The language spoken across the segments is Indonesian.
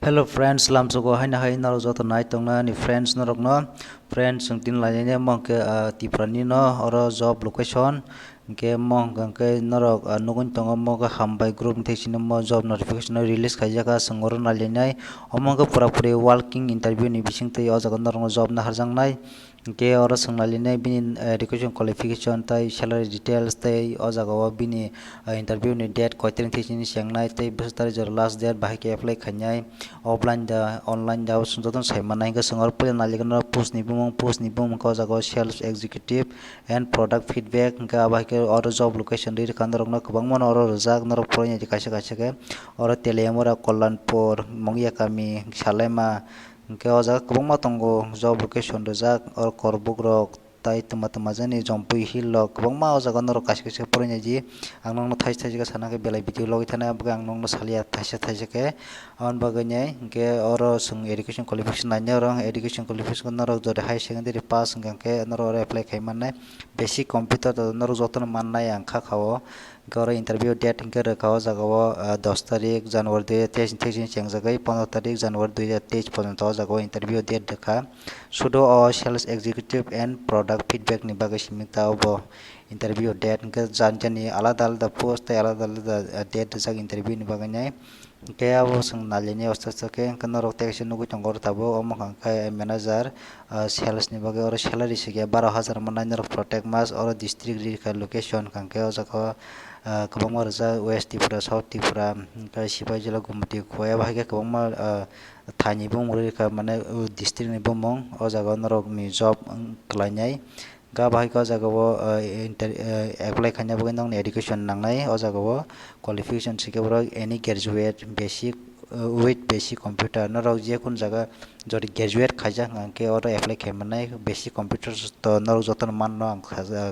Hello friends, lamsuko haina hai naro joto nai tongna ni friends norok no friends sungtin lanya mong ke tiprani no oro job location ke mong ke norok nugun tongo mong ke hambai group thesina mo job notification release khaijaka sungoro nalinai omong ke pura puri walking interview ni bising tei o jaga norok job na harjang nai ke oro sungnalinai bini education qualification tai salary details tai o jaga o bini interview ni date koitring thesini sengnai tai bustar jor last date bahai ke apply khainai offline da online da sunjoton saimannai ke sungor pula naligana post ni bumung ko jago sales executive and product feedback ga aba ke oro job location ri kandorok no kwbangma oro rijak norok pronya kaisa kaisa ke oro teleamora kollanpur mongya kami salema ke o jaga kwbangma tongo job location rijak oro korbuk rok tai tuma tuma jani jompui hill rok kwbangma o jaga norok kaisa kaisa pronya ji ang nongno thaisa thaisa ke sana ke belai video logoi thana abga ang nongno salia thaisa thaisa ke on baganya ke oro sung education qualification nanya orang education qualification norok jore high secondary pass ke norok apply khaimannai basic computer norok jotono mannai ang khakao goro interview date ke rakao jagao 10 tarik January 2023 chengjagai 15 tarik January 2023 পর্যন্ত jagao interview date dekha sudo o sales executive and product feedback ni bagai simita obo interview date ke janjani alada alada post alada alada date jak interview ni bagai nai ke abo sung nalini osta ke kanarok teksin nugu tongor tabo omong ka manager sales ni bagai oro salary sige 12,000 manai protect mas oro district location kangke o jago kwbangma rijak west tripura south tripura sipai jela gumti khoya bahai kwbangma thani bumung rika mane district ni bumung o jaga norok ni job khlainai ga bahai ka jaga o apply khaina bagui nong education nangnai o jaga o qualification sike boro any graduate basic with basic computer norok je kun jaga jodi graduate khaijak ke oro apply khaimannai basic computer to norok jotono manno ang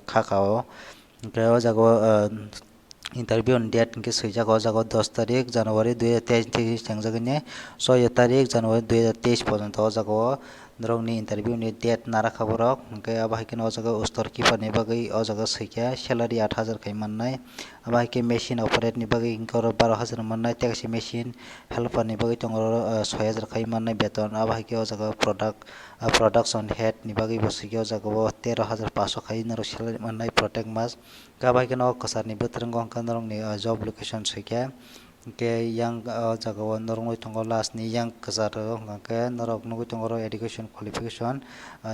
khakao ke o jaga interview date ke swijak o jago 10 tarik January 2023 changjagane 6 tarik January 2023 পর্যন্ত o jago norok ni interview ni date nara khaborok ke aba hikene o jago ustor keeper ni bagui o jago swijak salary 8,000 kai mannai aba hike machine operate ni bagui oro 12,000 mannai taxi machine helper ni bagui tongoro 6,000 kai mannai beton aba hike o jago production head ni bagui bo swijak o jago 13,500 kai norok salary mannai protect mas aba hike no kasar ni bwtwrung gong norok ni job location swijak ke yang jaga o norok noi tongo last ni yang kasar ke norok nugui tongo education qualification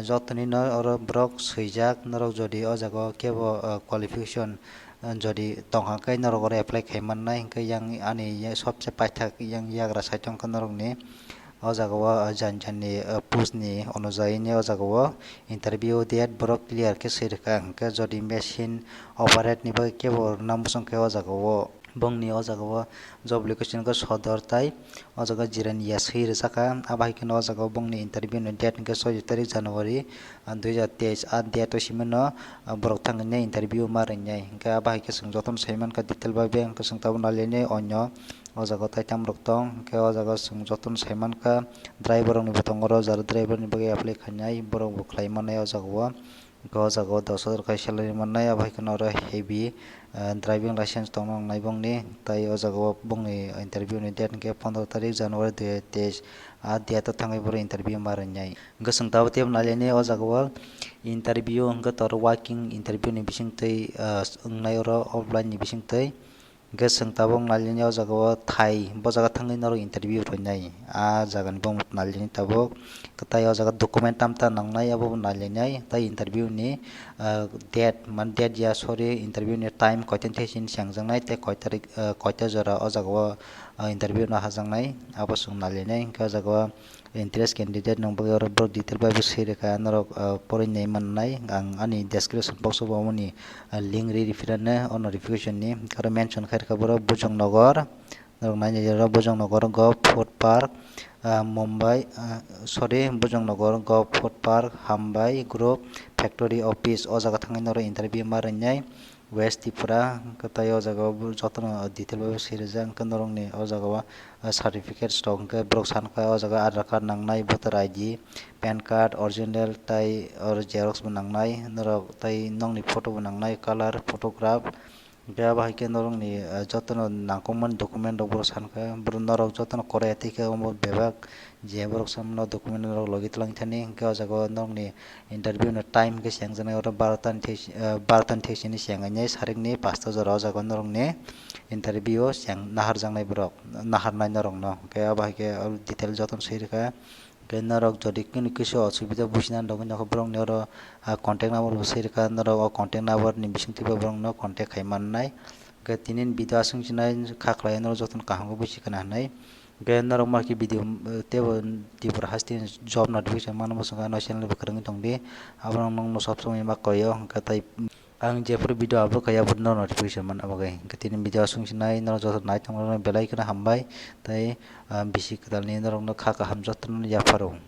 jotoni no oro brok swijak norok jodi o jaga kebo qualification jodi tongkhangkai norok oro apply khaimannai hingke yang ani sobse paithak yang yagra saitong norok ni o jaga o janjani post ni onujai ni o jaga o interview date borok clear ke sirka hingke jodi machine operate ni bagui kebo nambusong ke o jaga o bongni o jaga o job location ko sodor tai o jaga jirani ya sei rijaka aba hike o jaga bongni interview ni date ke 6 tarik January 2023 a date o simano borok thangni interview ma ringnai hingke aba hike sung joton saiman ka detail ba bank sung tabon alini onyo o jaga tai tamrok tong ke o jaga sung joton saiman ka driver ni botongoro jar driver ni bagi apply khainai borok bo khlaimanai o jaga o o jaga 10,000 kai salary mannai aba hike oro heavy driving license tongnok naibongni tai o jaga o bongni interview ni date ke 15 tarik January 2023 a date thangai boro interview ma ringnai hingke sung tabo tebo nalini o jaga o interview hingke tor working interview ni bisingtwi wngnai oro offline ni bisingtwi hingke sung tabok nalini o jaga o thai bo jaga thangui norok interview roinai a jaga ni bong nalini tabok tai o jaga document tamta nangnai abo nalinai tai interview ni date man date ya sorry interview ni time koitan thaisin sangjangnai tei koi tarik koita jora o jaga o interview no hajangnai abo sung nalinai hingke o jaga o interest candidate nong bagui oro borok detail bai bo sirika norok porinai mannai ang ani description box o amoni link ri referane o notification ni aro mention khairka borok Bojongnogo norok nainai jora Bojongnogo golf food park Mumbai sorry Bojongnogo golf food park Hambai group factory office o jaga thangai norok interview ma ringnai west tripura tai o jaga jotono detail bai sirijak hingke norok ni o jaga o certificate rok hingke borok sanka o jaga aadhar card nangnai voter id pan card original tai or xerox bo nangnai norok tai nongni photo bo nangnai color photograph Gaya bahai ke norong ni jotono nangkongman document rok borok sanka boro norok jotono kore tike omo bebak je borok samno document rok logi tlang thani hingke o jaga norong ni interview ni time ke sengjana oro 12 ni sini sengainai sarik ni 5 jora o jaga norong ni interview seng nahar jangnai borok naharnai norong no gaya bahai ke detail jotono sirika norok jodi kini kiso osubida bujinan dogoi noko borok ni oro contact number bo sirika norok o contact number ni bisingtwi borok no contact kai mannai ke tini video asungchinai khaklai norok jotono kaham ke busi kana hinai ke norok maki video tebo tipura hasti job notification mano bosonga no channel bo kwrwngwi tongdi abo no sob somoi ma koyo hingke tai ang jefur video upload kaya no notification man abagai hingke tini video asungchinai norok jotono nai tongma belai kheno hambai tai bisi kwtal ni norok no kha kaham jotono yaparo.